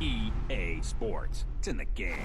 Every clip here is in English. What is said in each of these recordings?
EA Sports. It's in the game.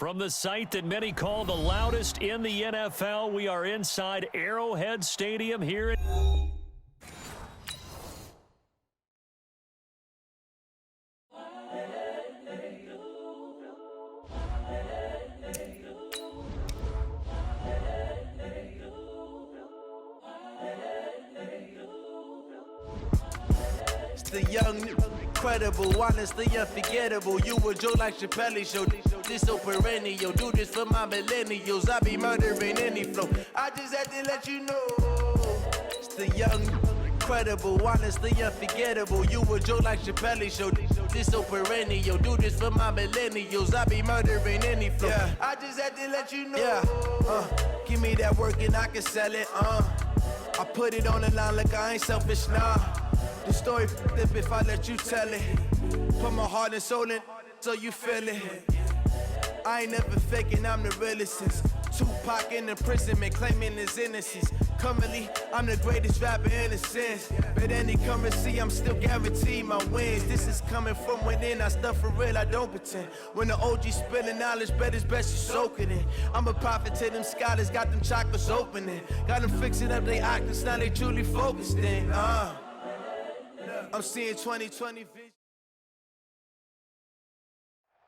From the site that many call the loudest in the NFL, we are inside Arrowhead Stadium here. It's the young, incredible, honestly unforgettable. You a joke like Chappelle Show. This so perennial. Do this for my millennials. I be murdering any flow. I just had to let you know. It's the young, incredible, honestly unforgettable. You a joke like Chappelle Show. This so perennial. Do this for my millennials. I be murdering any flow. Yeah. I just had to let you know. Yeah. Give me that work and I can sell it. I put it on the line like I ain't selfish, nah. The story f***ed if I let you tell it. Put my heart and soul in so you feel it. I ain't never faking, I'm the realest since Tupac in imprisonment, claiming his innocence. Currently, I'm the greatest rapper in a sense. But any currency, I'm still guaranteed my wins. This is coming from within, I stuff for real, I don't pretend. When the OG spilling knowledge, bet it's best you soak it in. I'm a prophet to them scholars, got them chakras opening. Got them fixing up they octaves, now they truly focused in. I'm seeing 2020 vision.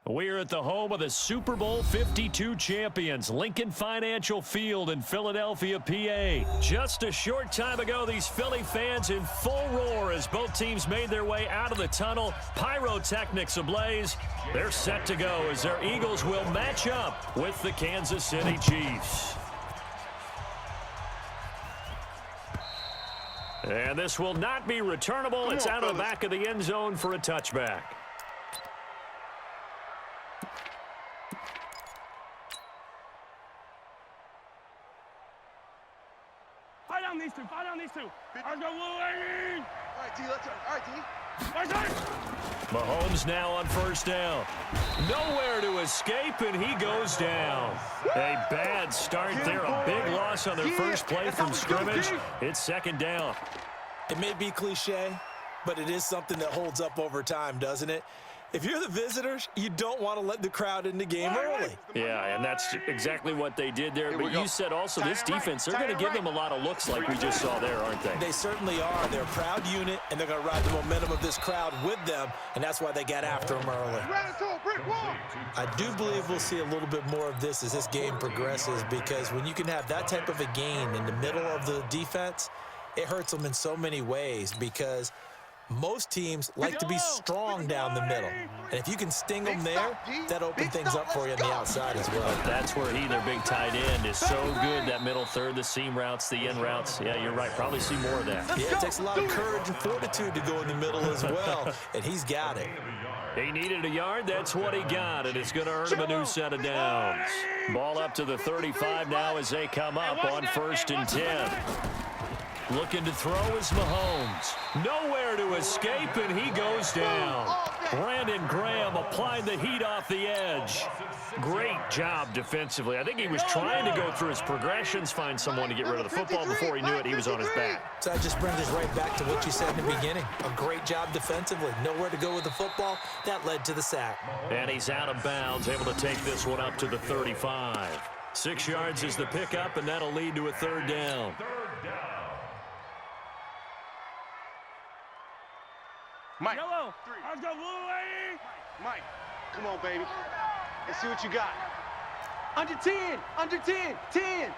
We're at the home of the Super Bowl 52 champions, Lincoln Financial Field in Philadelphia, PA. Just a short time ago, these Philly fans in full roar as both teams made their way out of the tunnel. Pyrotechnics ablaze. They're set to go as their Eagles will match up with the Kansas City Chiefs. And this will not be returnable. It's out of the back of the end zone for a touchback. Fight on these two. I'll go Wolverine. All right, D, let's go. All right, D. Mahomes now on first down. Nowhere to escape, and he goes down. A bad start there. A big loss on their first play from scrimmage. It's second down. It may be cliche, but it is something that holds up over time, doesn't it? If you're the visitors, you don't want to let the crowd in the game early. Yeah, and that's exactly what they did there. But you said also this defense, they're going to give them a lot of looks like we just saw there, aren't they? They certainly are. They're a proud unit, and they're going to ride the momentum of this crowd with them, and that's why they got after them early. I do believe we'll see a little bit more of this as this game progresses, because when you can have that type of a gain in the middle of the defense, it hurts them in so many ways, because most teams like to be strong down the middle. And if you can sting them there, that opens things up for you on the outside as well. That's where their big tight end, is so good, that middle third, the seam routes, the in routes. Yeah, you're right. Probably see more of that. Yeah, it takes a lot of courage and fortitude to go in the middle as well, and he's got it. He needed a yard. That's what he got, and it's going to earn him a new set of downs. Ball up to the 35 now as they come up on 1st and 10. Looking to throw is Mahomes. Nowhere to escape, and he goes down. Brandon Graham applied the heat off the edge. Great job defensively. I think he was trying to go through his progressions, find someone to get rid of the football. Before he knew it, he was on his back. So that just brings us right back to what you said in the beginning. A great job defensively. Nowhere to go with the football. That led to the sack. And he's out of bounds, able to take this one up to the 35. 6 yards is the pickup, and that'll lead to a 3rd down. Mike. Yellow. Let's go, blue, lady. Mike, come on, baby. Let's see what you got. Under 10, under 10, 10.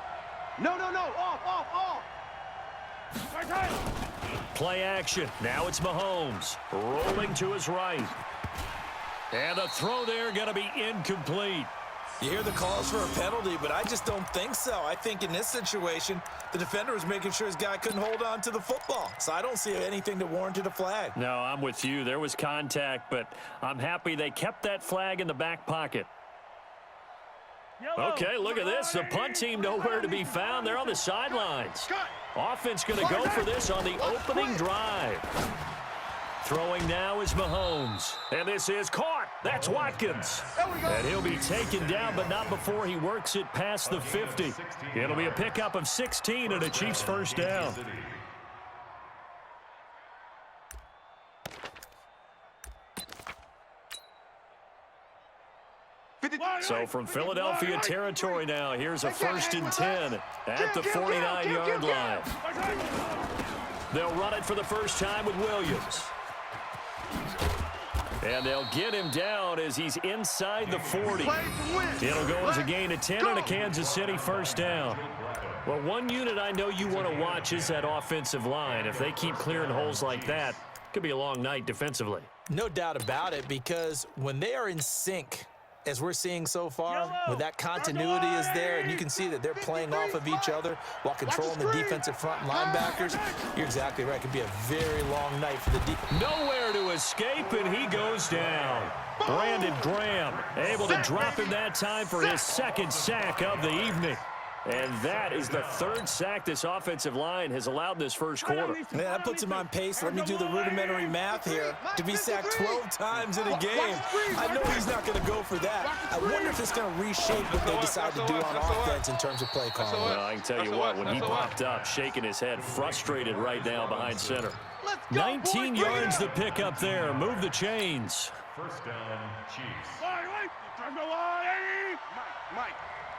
No, off. Right side. Play action. Now it's Mahomes. Rolling to his right. And a throw there going to be incomplete. You hear the calls for a penalty, but I just don't think so. I think in this situation, the defender was making sure his guy couldn't hold on to the football. So I don't see anything that warranted a flag. No, I'm with you. There was contact, but I'm happy they kept that flag in the back pocket. Okay, look at this. The punt team nowhere to be found. They're on the sidelines. Offense going to go for this on the opening drive. Throwing now is Mahomes. And this is caught. That's Watkins. And he'll be taken down, but not before he works it past the 50. It'll be a pickup of 16 and a Chiefs 1st down. So from Philadelphia territory now, here's a 1st and 10 at the 49-yard line. They'll run it for the first time with Williams. And they'll get him down as he's inside the 40. It'll go as a gain of 10 and a Kansas City 1st down. Well, one unit I know you want to watch is that offensive line. If they keep clearing holes like that, it could be a long night defensively. No doubt about it, because when they are in sync, as we're seeing so far, when that continuity is there, and you can see that they're playing off of each other while controlling the defensive front linebackers, you're exactly right. It could be a very long night for the defense. Nowhere to escape, and he goes down. Brandon Graham able to drop him that time for his 2nd sack of the evening. And that is the 3rd sack this offensive line has allowed this 1st quarter. Yeah, that puts him on pace. Let me do the rudimentary math here. To be sacked 12 times in a game, I know he's not going to go for that. I wonder if it's going to reshape what they decide to do on offense in terms of play calling. Well, I can tell you what, when he popped up, shaking his head, frustrated right now behind center. 19 yards to pick up there. Move the chains. 1st down, Chiefs. Mike.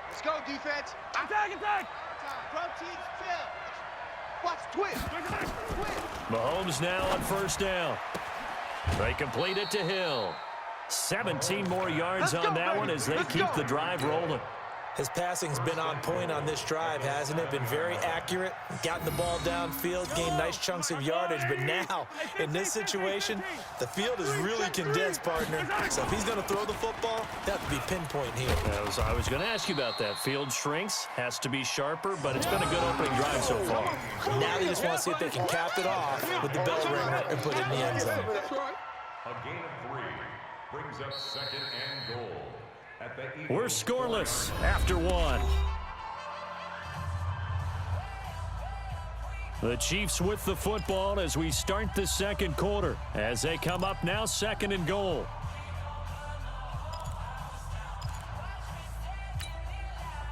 Let's go, defense. Attack. Proteins, Phil. Watch, twist. Mahomes now on 1st down. They complete it to Hill. 17 more yards on that one as they keep the drive rolling. His passing's been on point on this drive, hasn't it? Been very accurate, gotten the ball downfield, gained nice chunks of yardage. But now, in this situation, the field is really condensed, partner. So if he's going to throw the football, that would be pinpoint here. I was going to ask you about that. Field shrinks, has to be sharper, but it's been a good opening drive so far. Now they just want to see if they can cap it off with the bell ringer and put it in the end zone. A gain of 3 brings up 2nd and goal. We're scoreless after 1. The Chiefs with the football as we start the 2nd quarter. As they come up now, 2nd and goal.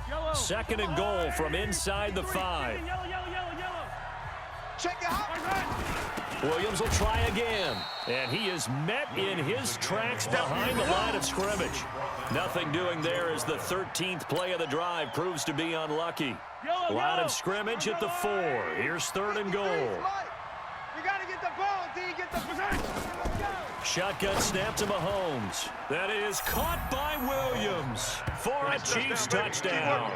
Yellow. 2nd and goal from inside the 5. Yellow. Check it out. Williams will try again. And he is met in his tracks behind the line of scrimmage. Nothing doing there as the 13th play of the drive proves to be unlucky. Line of scrimmage at the 4. Here's 3rd and goal. You got to get the ball, D. Get the position. Shotgun snap to Mahomes. That is caught by Williams for a Chiefs touchdown.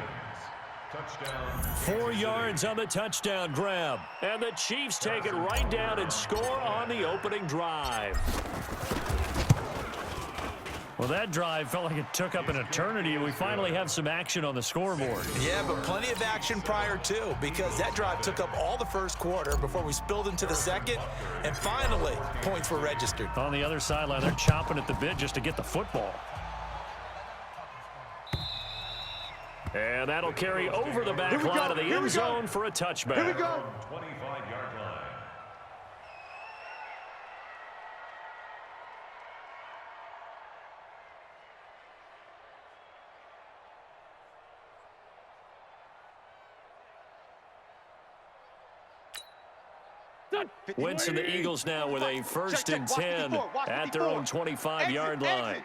4 yards on the touchdown grab. And the Chiefs take it right down and score on the opening drive. Well, that drive felt like it took up an eternity, and we finally have some action on the scoreboard. Yeah, but plenty of action prior to, because that drive took up all the first quarter before we spilled into the second, and finally, points were registered. On the other sideline, they're chomping at the bit just to get the football. And that'll carry over the back line of the end zone for a touchback. Here we go. 25-yard line. Wentz and the Eagles now with a 1st and 10 at their own 25-yard line.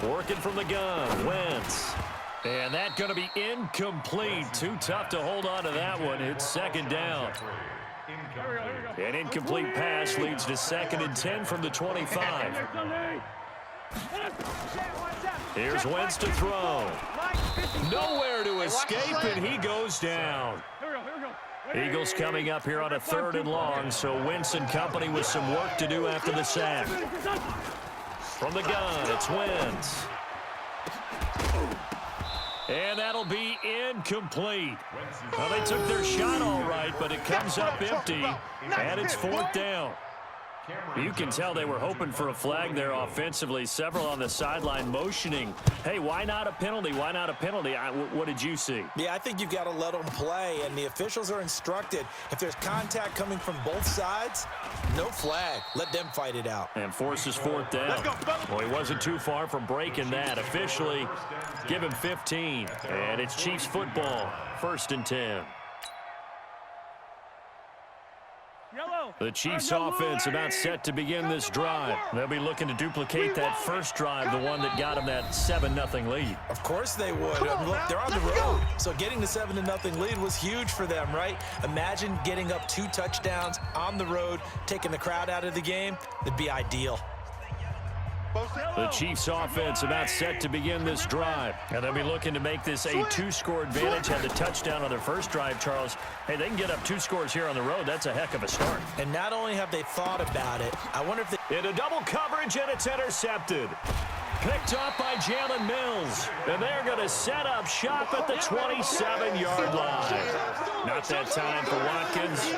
Working from the gun, Wentz. And that going to be incomplete. Too tough to hold on to that one. It's 2nd down. An incomplete pass leads to 2nd and 10 from the 25. Here's Wentz to throw. Nowhere to escape, and he goes down. Eagles coming up here on a 3rd and long, so Wentz and company with some work to do after the sack. From the gun, it's Wentz. And that'll be incomplete. Well, they took their shot all right, but it comes up empty, and it's 4th down. You can tell they were hoping for a flag there offensively. Several on the sideline motioning, hey, why not a penalty? Why not a penalty? What did you see? Yeah, I think you've got to let them play, and the officials are instructed, if there's contact coming from both sides, no flag. Let them fight it out. And forces 4th down. Well, he wasn't too far from breaking that. Officially, give him 15. And it's Chiefs football, 1st and 10. The Chiefs offense about set to begin this drive. They'll be looking to duplicate that first drive, the one that got them that 7-0 lead. Of course they would. Look, they're on the road, so getting the 7-0 lead was huge for them, right? Imagine getting up 2 touchdowns on the road, taking the crowd out of the game. That'd be ideal. The Chiefs offense about set to begin this drive. And they'll be looking to make this a 2-score advantage. Had the touchdown on their first drive, Charles. Hey, they can get up 2 scores here on the road. That's a heck of a start. And not only have they thought about it, I wonder if they... Into double coverage, and it's intercepted. Picked up by Jalen Mills. And they're going to set up shop at the 27-yard line. Not that time for Watkins.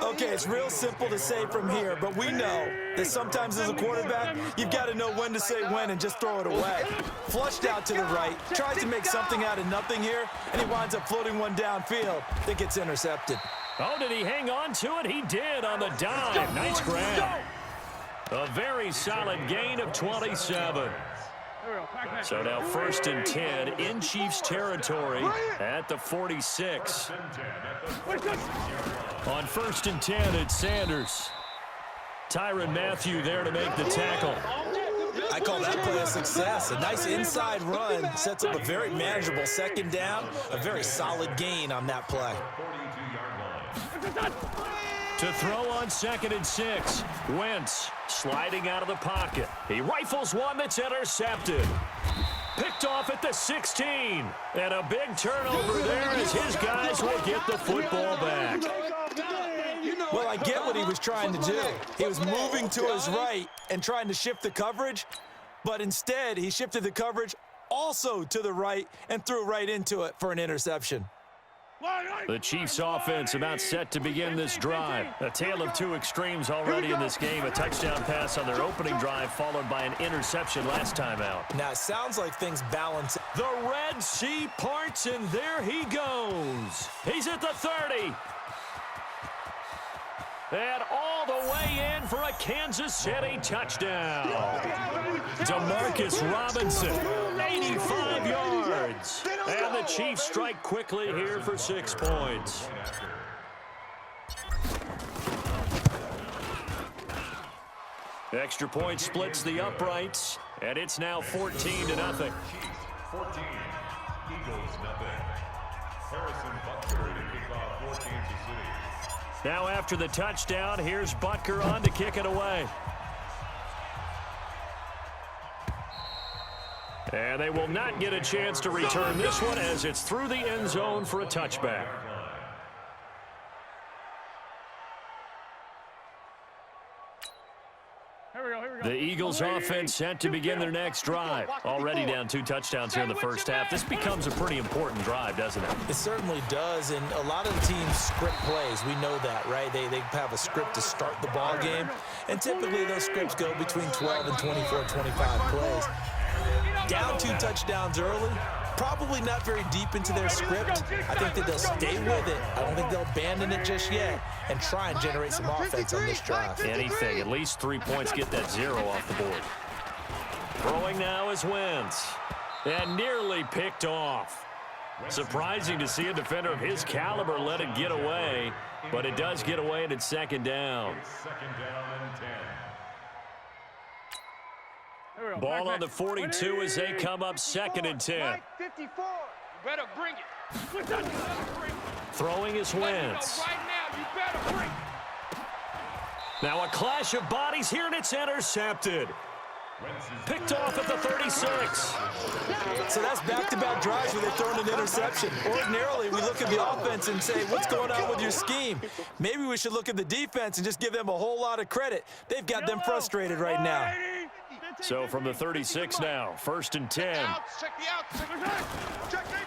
Okay, it's real simple to say from here, but we know that sometimes as a quarterback, you've got to know when to say when and just throw it away. Flushed out to the right, tries to make something out of nothing here, and he winds up floating one downfield that gets intercepted. Oh, did he hang on to it? He did on the dive. Nice grab. A very solid gain of 27. So now 1st and 10 in Chiefs territory at the 46. On 1st and 10, it's Sanders. Tyrann Mathieu there to make the tackle. I call that play a success. A nice inside run sets up a very manageable 2nd down. A very solid gain on that play. To throw on 2nd and 6. Wentz sliding out of the pocket. He rifles one that's intercepted. Picked off at the 16. And a big turnover there as his guys will get the football back. Well, I get what he was trying to do. He was moving to his right and trying to shift the coverage, but instead he shifted the coverage also to the right and threw right into it for an interception. The Chiefs offense about set to begin this drive. A tale of 2 extremes already in this game. A touchdown pass on their opening drive followed by an interception last time out. Now, it sounds like things balance. The Red Sea parts, and there he goes. He's at the 30. And all the way in for a Kansas City touchdown. Demarcus Robinson, 85 yards. And the Chiefs strike quickly here for 6 points. Extra point splits the uprights, and it's now 14-0. Chiefs 14, Eagles nothing. Harrison Butker to kick off for Kansas City. Now after the touchdown, here's Butker on to kick it away. And they will not get a chance to return this one as it's through the end zone for a touchback. The Eagles offense set to begin their next drive. Already down 2 touchdowns here in the first half. This becomes a pretty important drive, doesn't it? It certainly does, and a lot of the teams script plays. We know that, right? They have a script to start the ball game, and typically those scripts go between 12 and 24, 25 plays. Down 2 touchdowns early, probably not very deep into their script. I think that they'll stay with it. I don't think they'll abandon it just yet and try and generate some offense on this drive. Anything, at least 3 points, get that 0 off the board. Throwing now is Wentz, and nearly picked off. Surprising to see a defender of his caliber let it get away, but it does get away, and it's second down. Second down and 10. Ball on the 42 as they come up 2nd and 10. 54. You better bring it. Throwing is Wentz. Right now, you better bring it. Now a clash of bodies here, and it's intercepted. Picked off at the 36. So that's back-to-back drives where they've thrown an interception. Ordinarily, we look at the offense and say, what's going on with your scheme? Maybe we should look at the defense and just give them a whole lot of credit. They've got them frustrated right now. So from the 36 now, 1st and 10.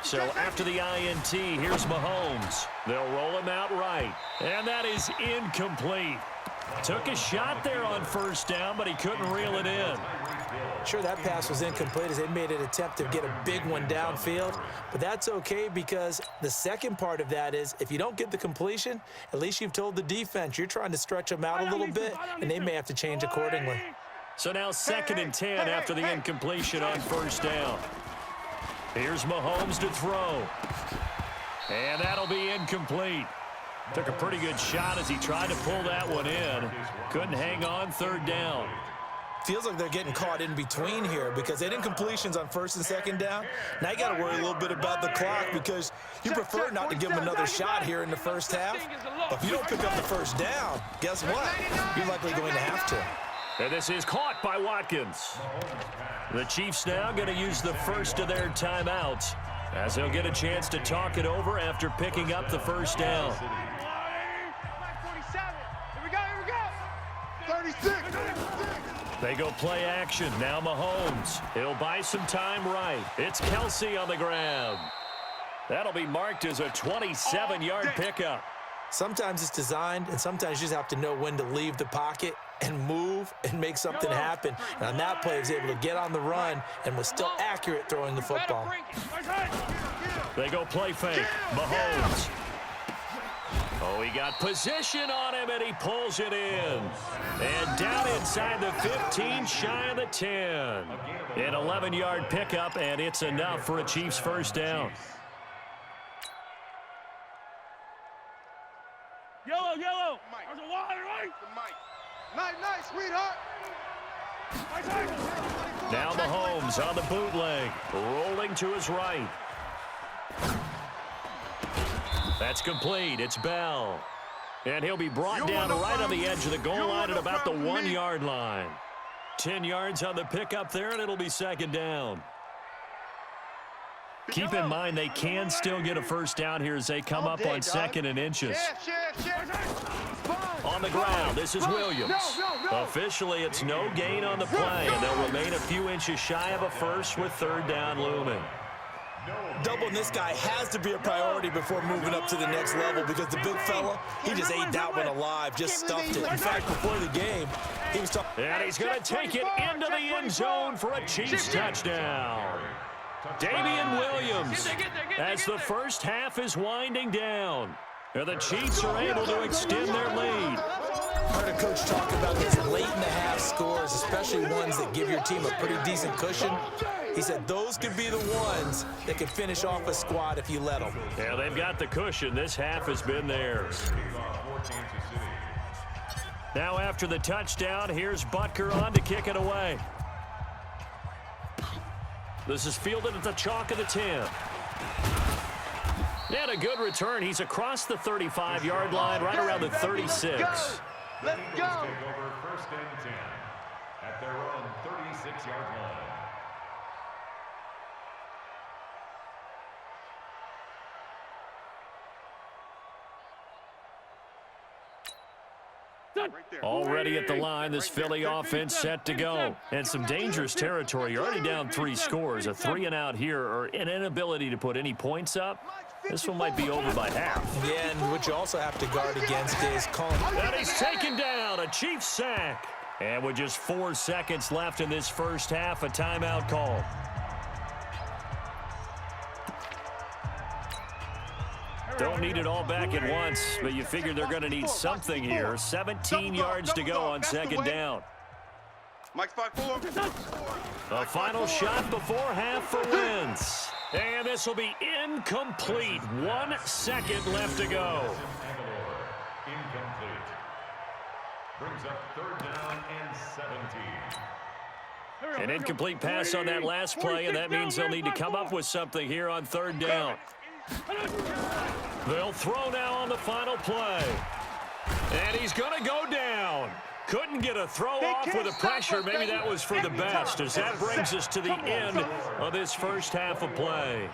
So after the INT, here's Mahomes. They'll roll him out right. And that is incomplete. Took a shot there on 1st down, but he couldn't reel it in. Sure, that pass was incomplete as they made an attempt to get a big one downfield. But that's okay because the second part of that is if you don't get the completion, at least you've told the defense you're trying to stretch them out a little bit, and they may have to change accordingly. So now 2nd and 10 after the incompletion on 1st down. Here's Mahomes to throw. And that'll be incomplete. Took a pretty good shot as he tried to pull that one in. Couldn't hang on 3rd down. Feels like they're getting caught in between here because they did incompletions on 1st and 2nd down. Now you got to worry a little bit about the clock because you prefer not to give them another shot here in the first half. But if you don't pick up the 1st down, guess what? You're likely going to have to. And this is caught by Watkins. The Chiefs now going to use the first of their timeouts as they'll get a chance to talk it over after picking up the 1st down. 36. They go play action. Now Mahomes. He'll buy some time right. It's Kelsey on the ground. That'll be marked as a 27-yard pickup. Sometimes it's designed, and sometimes you just have to know when to leave the pocket and move and make something happen. And on that play, he was able to get on the run and was still accurate throwing the football. They go play fake. Mahomes. Oh, he got position on him, and he pulls it in. And down inside the 15, shy of the 10. An 11-yard pickup, and it's enough for a Chiefs 1st down. Yellow. There's a wide right. Nice, sweetheart. Now Mahomes on the bootleg, rolling to his right. That's complete. It's Bell. And he'll be brought down right on the edge of the goal line at about the 1-yard line. 10 yards on the pickup there, and it'll be 2nd down. Keep in mind they can still get a 1st down here as they come up on 2nd and inches. On the ground, this is Williams. Officially, it's no gain on the play, and they'll remain a few inches shy of a 1st with 3rd down looming. Doubling this guy has to be a priority before moving up to the next level because the big fella, he just ate that one alive, just stuffed it. In fact, before the game, he was talking. And he's going to take it into the end zone for a Chiefs touchdown. Damian Williams, as the first half is winding down. The Chiefs are able to extend their lead. Heard a coach talk about these late-in-the-half scores, especially ones that give your team a pretty decent cushion. He said those could be the ones that can finish off a squad if you let them. Yeah, they've got the cushion. This half has been theirs. Now after the touchdown, here's Butker on to kick it away. This is fielded at the chalk of the 10. And a good return. He's across the 35-yard line, right around the 36. Let's go. Take over first and 10 at their own 36-yard line. Already at the line, this Philly offense set to go. And some dangerous territory. You're already down 3 scores. A 3-and-out here, or an inability to put any points up. This one might be over by half. Yeah, and what you also have to guard against is calling. And he's taken down. A Chiefs sack. And with just 4 seconds left in this first half, a timeout call. Don't need it all back at once, but you figure they're going to need something here. 17 yards to go on second down. Mike's 5-4. A final shot before half for Wentz. And this will be incomplete. 1 second left to go. Incomplete. Brings up third down and 17. An incomplete pass on that last play, and that means they'll need to come up with something here on third down. They'll throw now on the final play. And he's going to go down. Couldn't get a throw off with the pressure. Maybe that was for the best, as that brings us to the end of this first half of play.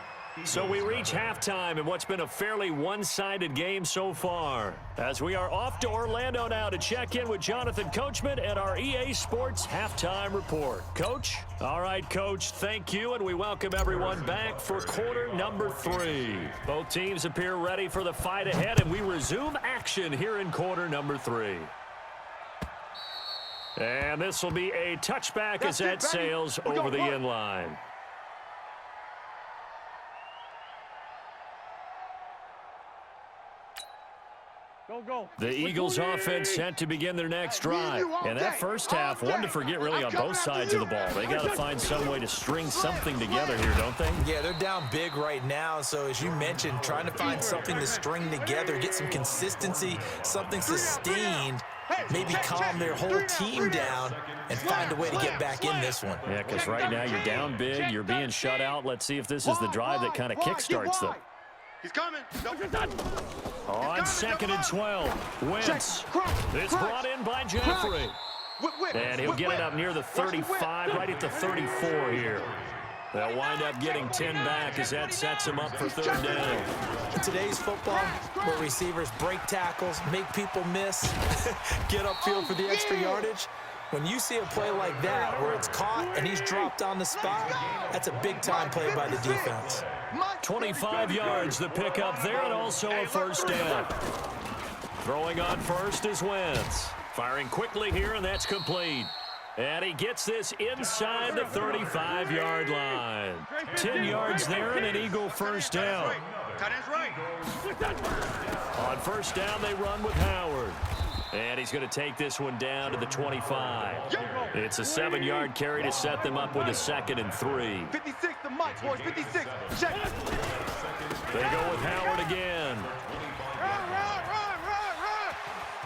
So we reach halftime in what's been a fairly one-sided game so far, as we are off to Orlando now to check in with Jonathan Coachman at our EA Sports Halftime Report. Coach? All right, Coach, thank you, and we welcome everyone back for quarter number 3. Both teams appear ready for the fight ahead, and we resume action here in quarter number 3. And this will be a touchback as that sails over the end line. The Eagles offense set to begin their next drive. And that first half, one to forget really on both sides of the ball. They got to find some way to string something together here, don't they? Yeah, they're down big right now. So as you mentioned, trying to find something to string together, get some consistency, something sustained, maybe calm their whole team down and find a way to get back in this one. Yeah, because right now you're down big, you're being shut out. Let's see if this is the drive that kind of kickstarts them. He's coming. On 2nd and 12, Wentz. It's brought in by Jeffrey. And he'll get it up near the 35, right at the 34 here. They'll wind up getting 10 back as that sets them up for third down. In today's football, where receivers break tackles, make people miss, get upfield for the extra yardage, when you see a play like that where it's caught and he's dropped on the spot, that's a big-time play by the defense. 25 yards the pickup there, and also a first down. Throwing on first is Wentz. Firing quickly here, and that's complete. And he gets this inside the 35-yard line. 10 yards there and an Eagle first down. On first down, they run with Howard. And he's going to take this one down to the 25. It's a 7-yard carry to set them up with a 2nd and 3. 56, the mic, boys, 56. Check. They go with Howard again.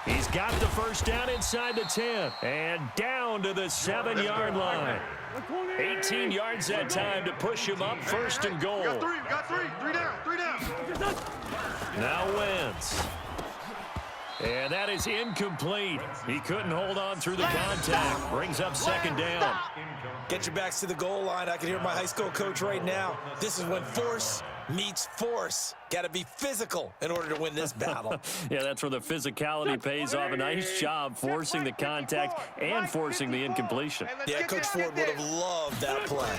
He's got the first down inside the 10. And down to the 7-yard line. 18 yards that time to push him up, first and goal. Got three. Three down. Now Wentz. And that is incomplete. He couldn't hold on through the contact. Brings up 2nd down. Get your backs to the goal line. I can hear my high school coach right now. This is when force meets force. Got to be physical in order to win this battle. Yeah, that's where the physicality pays off. A nice job forcing the contact and forcing the incompletion. Yeah, Coach Ford would have loved that play.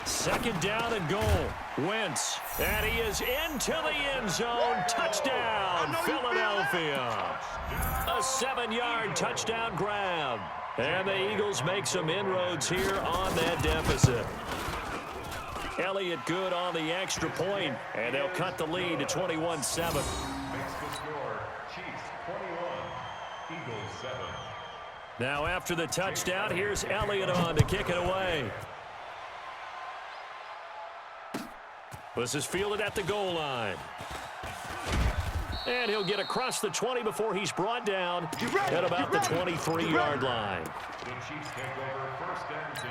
2nd down and goal. Wentz, and he is into the end zone. Touchdown, Philadelphia. A 7-yard touchdown grab. And the Eagles make some inroads here on that deficit. Elliott good on the extra point, and they'll cut the lead to 21-7. Makes the score, Chiefs 21, Eagles 7. Now after the touchdown, here's Elliott on to kick it away. This is fielded at the goal line. And he'll get across the 20 before he's brought down at about the 23-yard line. The Chiefs take over 1st and 10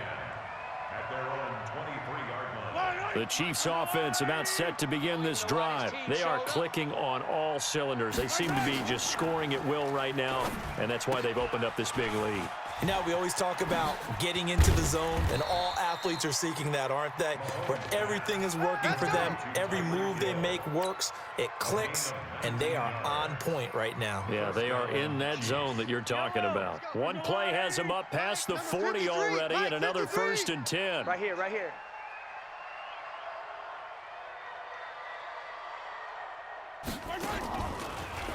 at their own 23-yard line. The Chiefs offense about set to begin this drive. They are clicking on all cylinders. They seem to be just scoring at will right now, and that's why they've opened up this big lead. Now, we always talk about getting into the zone, and all athletes are seeking that, aren't they? Where everything is working for them, every move they make works, it clicks, and they are on point right now. Yeah, they are in that zone that you're talking about. One play has them up past the 40 already, and another 1st and 10. Right here, right here.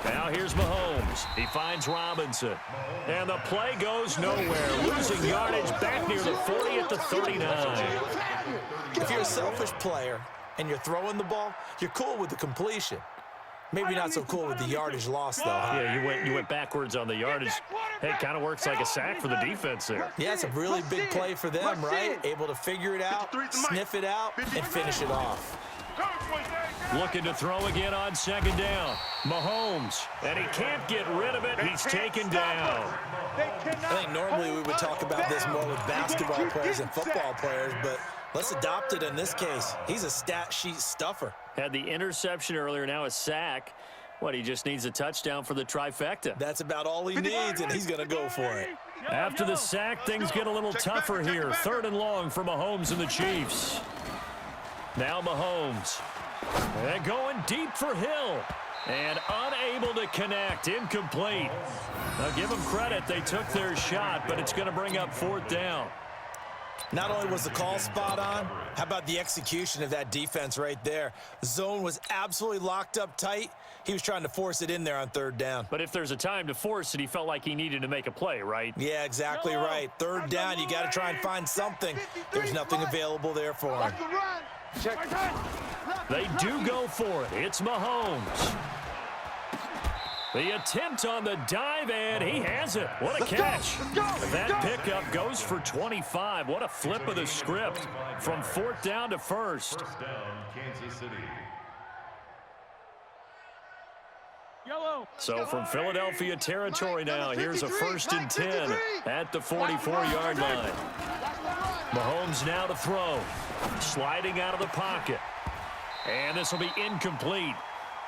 Now here's Mahomes. He finds Robinson. And the play goes nowhere. Losing yardage back near the 40 at the 39. If you're a selfish player and you're throwing the ball, you're cool with the completion. Maybe not so cool with the yardage loss, though, huh? Yeah, you went backwards on the yardage. Hey, it kind of works like a sack for the defense there. Yeah, it's a really big play for them, right? Able to figure it out, sniff it out, and finish it off. Looking to throw again on 2nd down. Mahomes, and he can't get rid of it. He's taken down. I think normally we would talk about this more with basketball players and football players, but let's adopt it in this case. He's a stat sheet stuffer. Had the interception earlier, now a sack. What, he just needs a touchdown for the trifecta. That's about all he needs, and he's going to go for it. After the sack, things get a little tougher here. 3rd and long for Mahomes and the Chiefs. Now Mahomes. They're going deep for Hill. And unable to connect. Incomplete. Now give them credit. They took their shot, but it's going to bring up 4th down. Not only was the call spot on, how about the execution of that defense right there? The zone was absolutely locked up tight. He was trying to force it in there on 3rd down. But if there's a time to force it, he felt like he needed to make a play, right? Yeah, exactly right. 3rd down, you got to try and find something. There's nothing available there for him. They do go for it. It's Mahomes. The attempt on the dive, and he has it. What a catch. That pickup goes for 25. What a flip of the script from 4th down to 1st. 1st down, Kansas City. So from Philadelphia territory now, here's a 1st and 10 at the 44-yard line. Mahomes now to throw. Sliding out of the pocket. And this will be incomplete.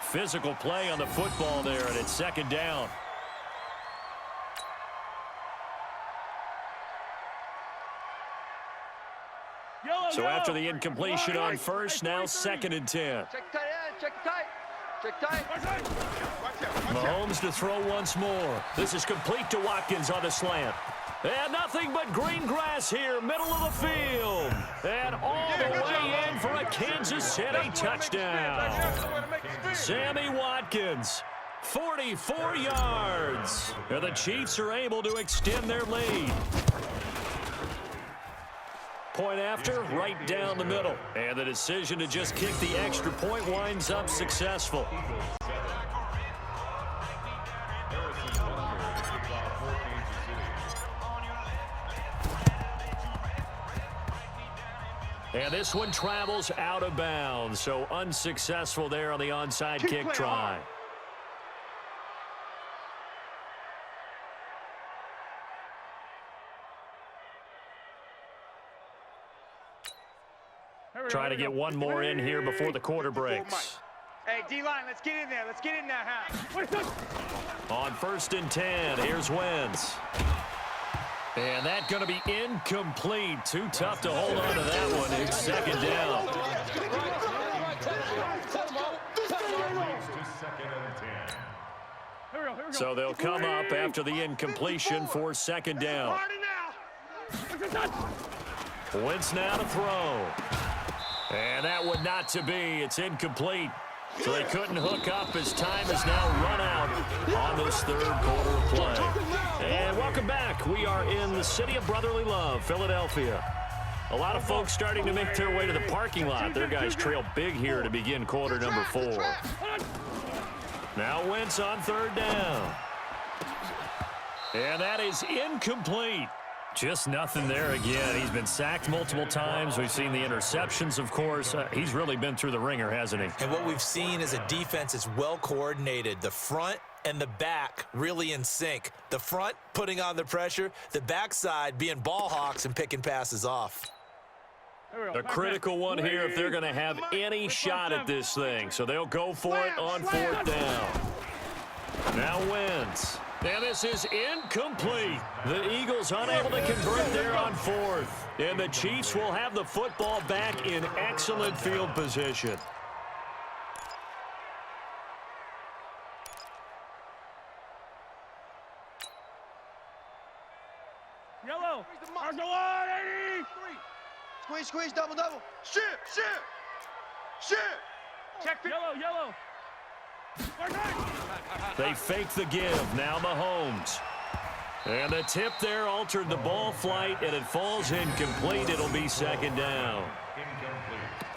Physical play on the football there, and it's 2nd down. So after the incompletion on 1st, now 2nd and 10. Check tight end, check tight. Check tight. Mahomes to throw once more. This is complete to Watkins on the slant. And nothing but green grass here, middle of the field. And all the way in for a Kansas City touchdown. Sammy Watkins, 44 yards. And the Chiefs are able to extend their lead. Point after, right down the middle. And the decision to just kick the extra point winds up successful. And this one travels out of bounds, so unsuccessful there on the onside kick try. Trying to get one more in here before the quarter breaks. Hey, D-line, let's get in there. Let's get in there, huh? On 1st and 10, here's Wentz. And that's going to be incomplete. Too tough to hold on to that one. It's 2nd down. So they'll come up after the incompletion for 2nd down. Wentz now to throw. And that would not to be. It's incomplete. So they couldn't hook up as time has now run out on this 3rd quarter play. And welcome back. We are in the city of brotherly love, Philadelphia. A lot of folks starting to make their way to the parking lot. Their guys trail big here to begin quarter number 4. Now Wentz on 3rd down. And that is incomplete. Just nothing there again. He's been sacked multiple times. We've seen the interceptions, of course. He's really been through the ringer, hasn't he? And what we've seen is a defense that's well coordinated. The front and the back really in sync. The front putting on the pressure, the backside being ball hawks and picking passes off. A critical one here if they're going to have any shot at this thing. So they'll go for it on 4th down. Now Wentz. And this is incomplete. The Eagles unable to convert there on 4th. And the Chiefs will have the football back in excellent field position. Yellow. Arch the line, 80. Squeeze, squeeze, double, double. Shit, shit, shit. Check yellow. They fake the give. Now Mahomes. And the tip there altered the ball flight, and it falls incomplete. It'll be 2nd down.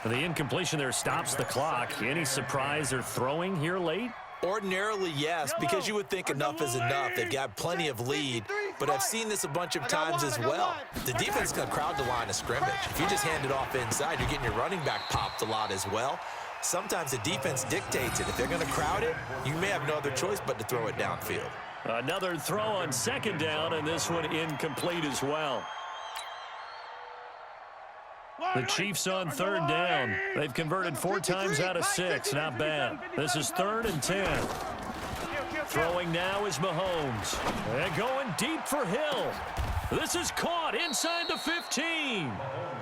The incompletion there stops the clock. Any surprise they're throwing here late? Ordinarily, yes, because you would think enough is enough. They've got plenty of lead, but I've seen this a bunch of times as well. The defense is going to crowd the line of scrimmage. If you just hand it off inside, you're getting your running back popped a lot as well. Sometimes the defense dictates it. If they're going to crowd it, you may have no other choice but to throw it downfield. Another throw on 2nd down, and this one incomplete as well. The Chiefs on 3rd down. They've converted 4 times out of 6. Not bad. This is 3rd and 10. Throwing now is Mahomes. And going deep for Hill. This is caught inside the 15.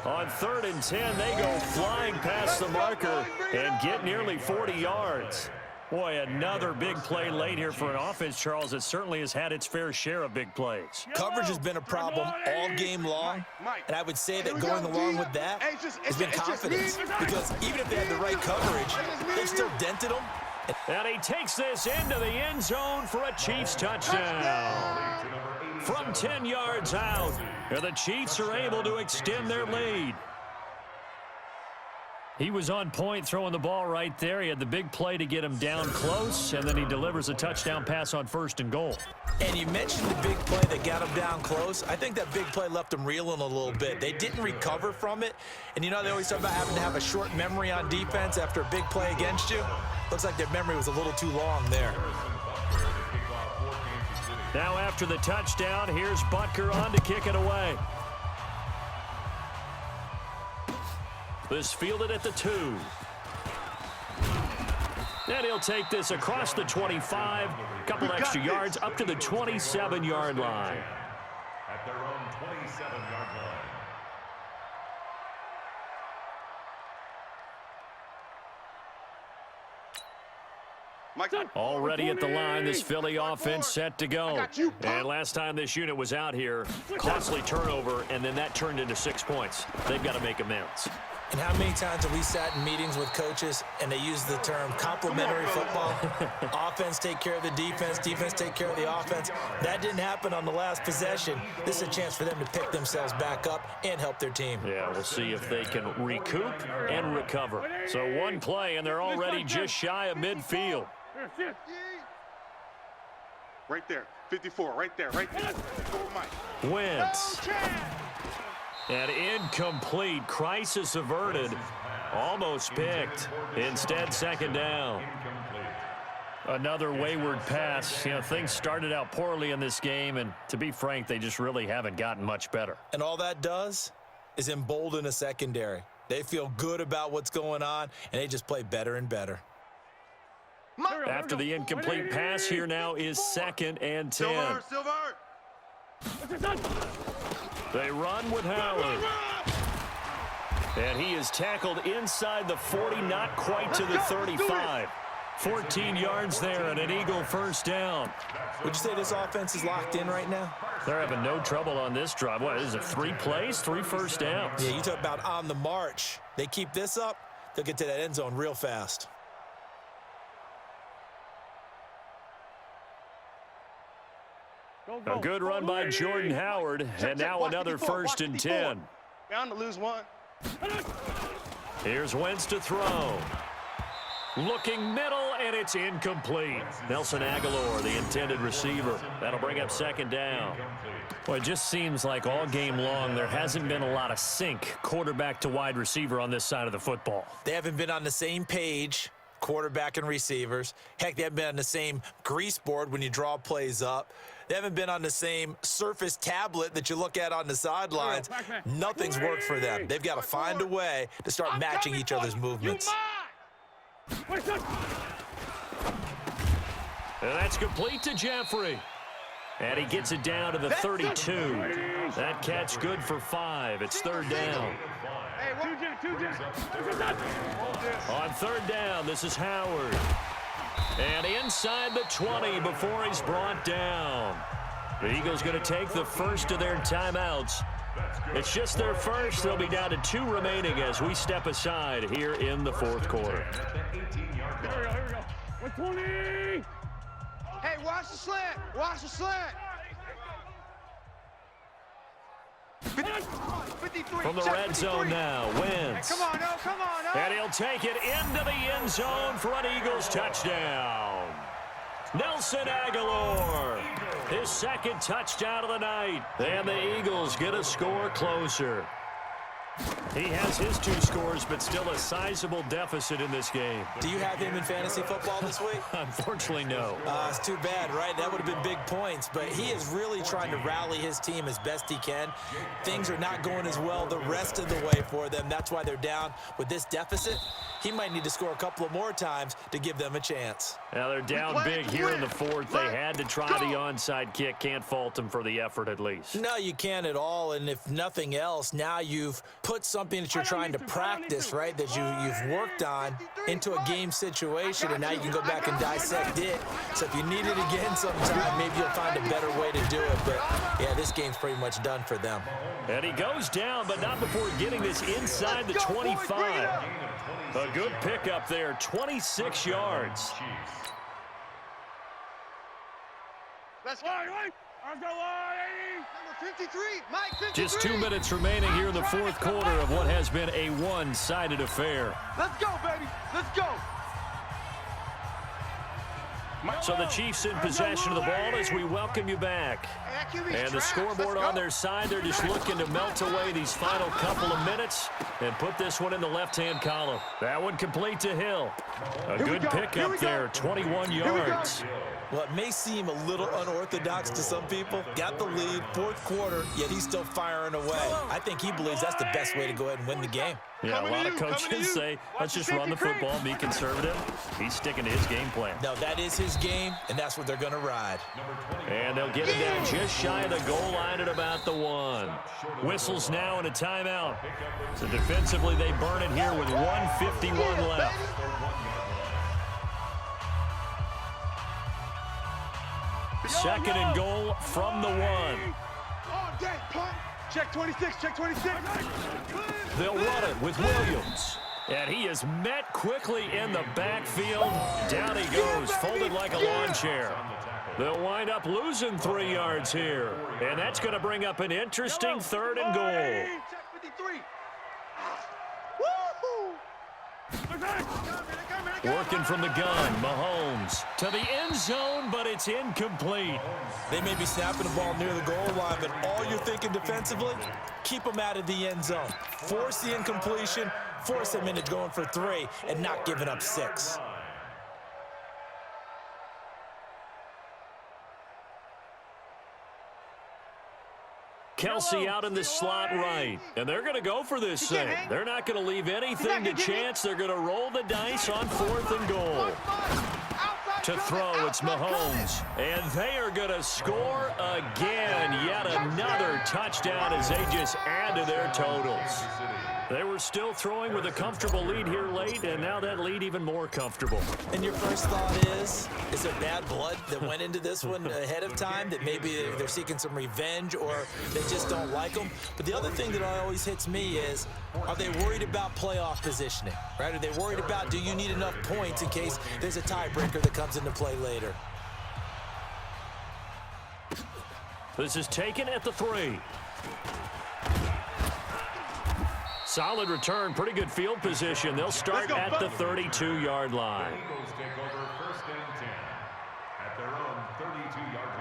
On 3rd and 10, they go flying past the marker and get nearly 40 yards. Boy, another big play late here for an offense, Charles, that certainly has had its fair share of big plays. Coverage has been a problem all game long, and I would say that going along with that has been confidence, because even if they had the right coverage, they've still dented them. And he takes this into the end zone for a Chiefs touchdown. From 10 yards out, the Chiefs are able to extend their lead. He was on point throwing the ball right there. He had the big play to get him down close, and then he delivers a touchdown pass on 1st and goal. And you mentioned the big play that got him down close. I think that big play left him reeling a little bit. They didn't recover from it. And you know, they always talk about having to have a short memory on defense after a big play against you. Looks like their memory was a little too long there. Now after the touchdown, here's Butker on to kick it away. This fielded at the 2. And he'll take this across the 25. Couple extra yards up to the 27-yard line. At their own 27-yard line. Already at the line, this Philly offense set to go. And last time this unit was out here, costly turnover, and then that turned into 6 points. They've got to make amends. And how many times have we sat in meetings with coaches and they use the term complementary football? Offense take care of the defense, defense take care of the offense. That didn't happen on the last possession. This is a chance for them to pick themselves back up and help their team. Yeah, we'll see if they can recoup and recover. So one play, and they're already just shy of midfield. Right there, 54, right there, right there. Wentz. And incomplete. Crisis averted. Almost picked. Instead, 2nd down. Another wayward pass. You know, things started out poorly in this game, and to be frank, they just really haven't gotten much better. And all that does is embolden a secondary. They feel good about what's going on, and they just play better and better. After the incomplete pass, here now is 2nd and 10. They run with Howard. And he is tackled inside the 40, not quite to the 35. 14 yards there and an Eagle 1st down. Would you say this offense is locked in right now? They're having no trouble on this drive. What is it, 3 plays, 3 first downs? Yeah, you talk about on the march. They keep this up, they'll get to that end zone real fast. A good run by Jordan Howard, and now another 1st and 10. Bound to lose one. Here's Wentz to throw. Looking middle, and it's incomplete. Nelson Aguilar, the intended receiver. That'll bring up second down. Well, it just seems like all game long there hasn't been a lot of sync quarterback to wide receiver on this side of the football. They haven't been on the same page, quarterback and receivers. Heck, they haven't been on the same grease board when you draw plays up. They haven't been on the same Surface tablet that you look at on the sidelines. Nothing's worked for them. They've got to find a way to start matching each other's movements. And that's complete to Jeffrey. And he gets it down to the 32. That catch good for 5. It's third down. On third down, this is Howard. And inside the 20 before he's brought down. The Eagles going to take the first of their timeouts. It's just their first. They'll be down to 2 remaining as we step aside here in the fourth quarter. Here we go. 120. Hey, watch the slant. Watch the slant. 53. From the red zone now, Wentz. Hey, come on, no, come on, no. And he'll take it into the end zone for an Eagles touchdown. Nelson Aguilar, his second touchdown of the night. And the Eagles get a score closer. He has his 2 scores, but still a sizable deficit in this game. Do you have him in fantasy football this week? Unfortunately, no. It's too bad, right? That would have been big points, but he is really trying to rally his team as best he can. Things are not going as well the rest of the way for them. That's why they're down with this deficit. He might need to score a couple of more times to give them a chance. Now they're down big here in the fourth. They had to try the onside kick. Can't fault them for the effort at least. No, you can't at all, and if nothing else, now you've put something that you're trying to practice, right, that you've worked on into a game situation, and now you can go back and dissect it. So if you need it again sometime, maybe you'll find a better way to do it. But, yeah, this game's pretty much done for them. And he goes down, but not before getting this inside the 25. A good pickup there, 26 yards. Let's go. Number 53, Mike 53. Just 2 minutes remaining here in the fourth quarter of what has been a one-sided affair. Let's go, baby. Let's go. So the Chiefs in possession of the ball as we welcome you back. And the scoreboard on their side, they're just looking to melt away these final couple of minutes and put this one in the left-hand column. That one complete to Hill. A good pickup there, 21 yards. Well, it may seem a little unorthodox to some people. Got the lead, fourth quarter, yet he's still firing away. I think he believes that's the best way to go ahead and win the game. Yeah, a lot of coaches say, let's just run the football, be conservative. He's sticking to his game plan. No, that is his game, and that's what they're going to ride. And they'll get it down just shy of the goal line at about the 1. Whistles now and a timeout. So defensively, they burn it here with 1:51 left. Second and goal from the 1. Check 26, check 26. They'll run it with Williams. And he is met quickly in the backfield. Down he goes, folded like a lawn chair. They'll wind up losing 3 yards here. And that's going to bring up an interesting third and goal. Check 53. Woo-hoo! Working from the gun, Mahomes to the end zone, but it's incomplete. They may be snapping the ball near the goal line, but all you're thinking defensively, keep them out of the end zone. Force the incompletion, force them into going for 3, and not giving up 6. Kelsey out in the slot right, and they're going to go for this thing. They're not going to leave anything to chance. They're going to roll the dice on 4th and goal. To throw, it's Mahomes, and they are going to score again. Yet another touchdown as they just add to their totals. They were still throwing with a comfortable lead here late, and now that lead even more comfortable. And your first thought is there bad blood that went into this one ahead of time, that maybe they're seeking some revenge or they just don't like them? But the other thing that always hits me is, are they worried about playoff positioning, right? Are they worried about, do you need enough points in case there's a tiebreaker that comes into play later? This is taken at the 3. Solid return, pretty good field position. They'll start at the 32-yard line. The Eagles take over 1st and 10 at their own 32-yard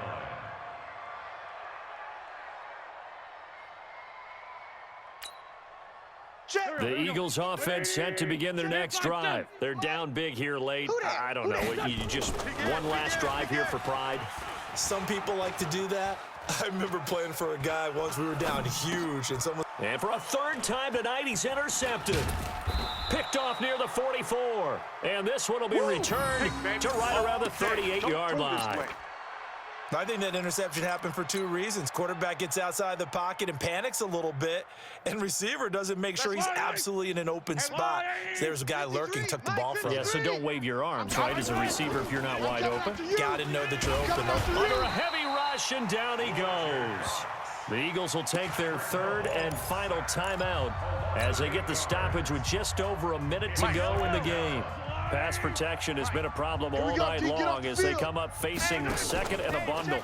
line. The Eagles offense set to begin their next drive. They're down big here late. I don't know. You just one last drive here for pride. Some people like to do that. I remember playing for a guy once. We were down huge, and someone... And for a third time tonight, he's intercepted. Picked off near the 44. And this one will be returned to right around the 38-yard line. I think that interception happened for two reasons. Quarterback gets outside the pocket and panics a little bit, and receiver doesn't make sure he's absolutely in an open spot. So there's a guy lurking, took the ball from him. Yeah, so don't wave your arms, right, as a receiver if you're not wide open. Got to know that you're open. Under a heavy rush, and down he goes. The Eagles will take their third and final timeout as they get the stoppage with just over a minute to go in the game. Pass protection has been a problem all night long as they come up facing second and a bundle.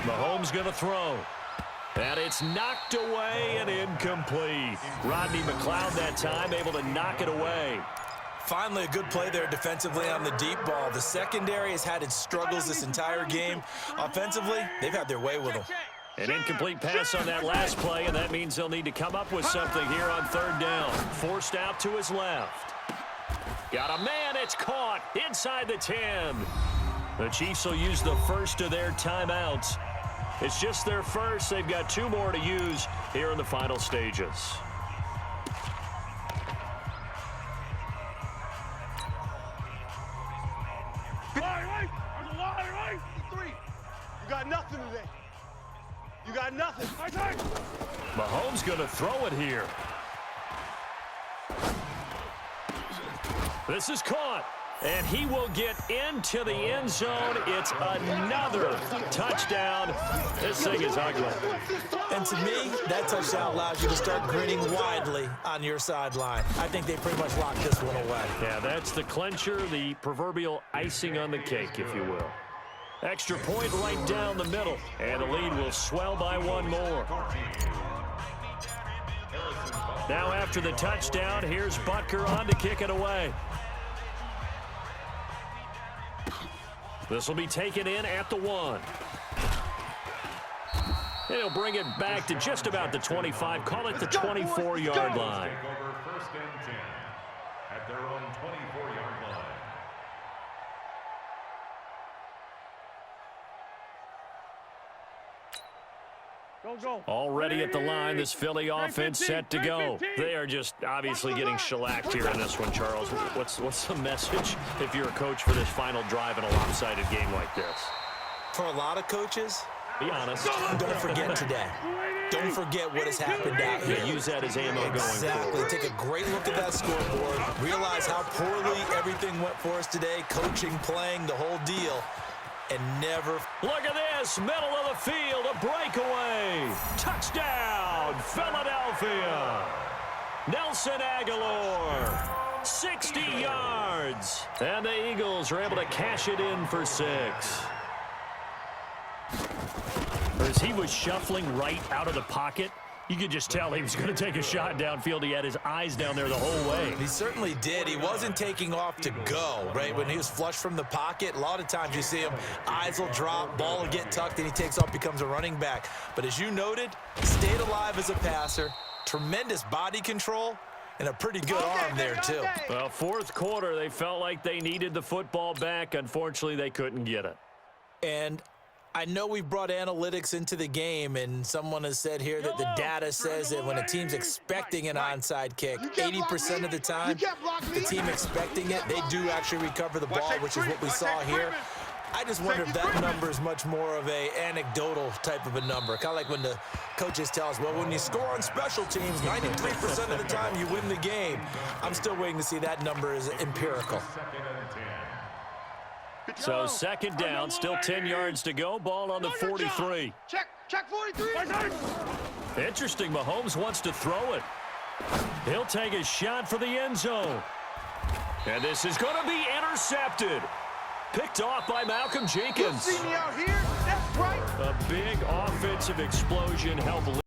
Mahomes going to throw. And it's knocked away and incomplete. Rodney McLeod that time able to knock it away. Finally, a good play there defensively on the deep ball. The secondary has had its struggles this entire game. Offensively, they've had their way with them. An incomplete pass on that last play, and that means they'll need to come up with something here on third down. Forced out to his left. Got a man, it's caught inside the 10. The Chiefs will use the first of their timeouts. It's just their first. They've got two more to use here in the final stages. You got nothing today. You got nothing. Mahomes going to throw it here. This is caught, and he will get into the end zone. It's another touchdown. This thing is ugly. And to me, that touchdown allows you to start grinning widely on your sideline. I think they pretty much locked this one away. Yeah, that's the clincher, the proverbial icing on the cake, if you will. Extra point right down the middle, and the lead will swell by one more. Now after the touchdown, here's Butker on to kick it away. This will be taken in at the 1. He'll bring it back to just about the 25. Call it the 24-yard line. Take over 1st and 10 at their own 24-yard line. Already at the line, this Philly offense set to go. They are just obviously getting shellacked here in this one, Charles. What's the message if you're a coach for this final drive in a lopsided game like this? For a lot of coaches, be honest. Don't forget today. Don't forget what has happened out here. Yeah, use that as ammo going Exactly. forward. Take a great look at that scoreboard. Realize how poorly everything went for us today. Coaching, playing, the whole deal. And never... Look at this, middle of the field, a breakaway. Touchdown, Philadelphia. Nelson Aguilar, 60 yards. And the Eagles are able to cash it in for 6. As he was shuffling right out of the pocket, you could just tell he was going to take a shot downfield. He had his eyes down there the whole way. He certainly did. He wasn't taking off to go, right? When he was flush from the pocket, a lot of times you see him, eyes will drop, ball will get tucked, and he takes off, becomes a running back. But as you noted, stayed alive as a passer, tremendous body control, and a pretty good arm there, too. Well, fourth quarter, they felt like they needed the football back. Unfortunately, they couldn't get it. And I know we brought analytics into the game, and someone has said here that the data says that when a team's expecting an onside kick, 80% of the time, the team expecting it, they do actually recover the ball, which is what we saw here. I just wonder if that number is much more of a anecdotal type of a number. Kind of like when the coaches tell us, well, when you score on special teams, 93% of the time you win the game. I'm still waiting to see that number is empirical. So second down, still 10 yards to go. Ball on the 43. Check 43. Interesting, Mahomes wants to throw it. He'll take a shot for the end zone. And this is going to be intercepted. Picked off by Malcolm Jenkins. You see me out here? That's right. A big offensive explosion helped